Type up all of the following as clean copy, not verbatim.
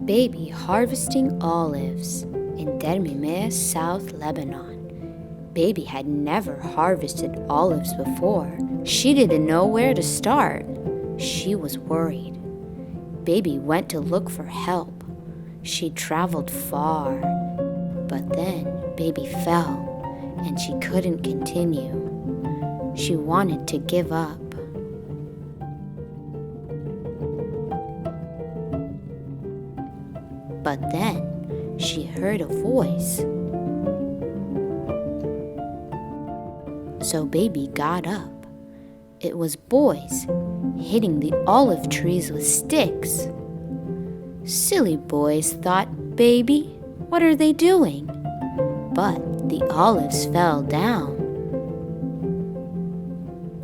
Baby harvesting olives in Nimeh, South Lebanon. Baby had never harvested olives before. She didn't know where to start. She was worried. Baby went to look for help. She traveled far, but then Baby fell and she couldn't continue. She wanted to give up. But then she heard a voice. So Baby got up. It was boys hitting the olive trees with sticks. Silly boys, thought Baby. What are they doing? But the olives fell down.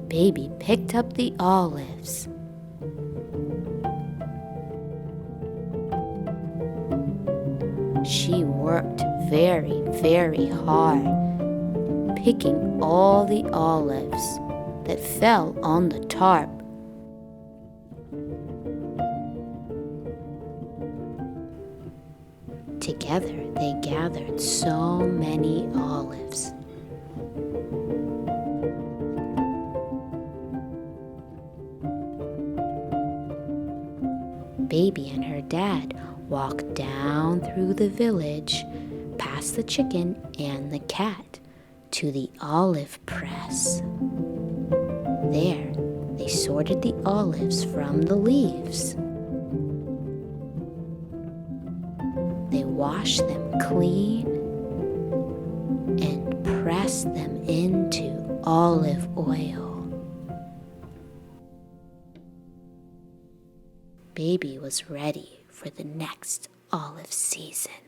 Baby picked up the olives. She worked very, very hard, picking all the olives that fell on the tarp. Together they gathered so many olives. Baby and her dad walked down through the village, past the chicken and the cat, to the olive press. There, they sorted the olives from the leaves. They washed them clean and pressed them into olive oil. Baby was ready for the next olive season.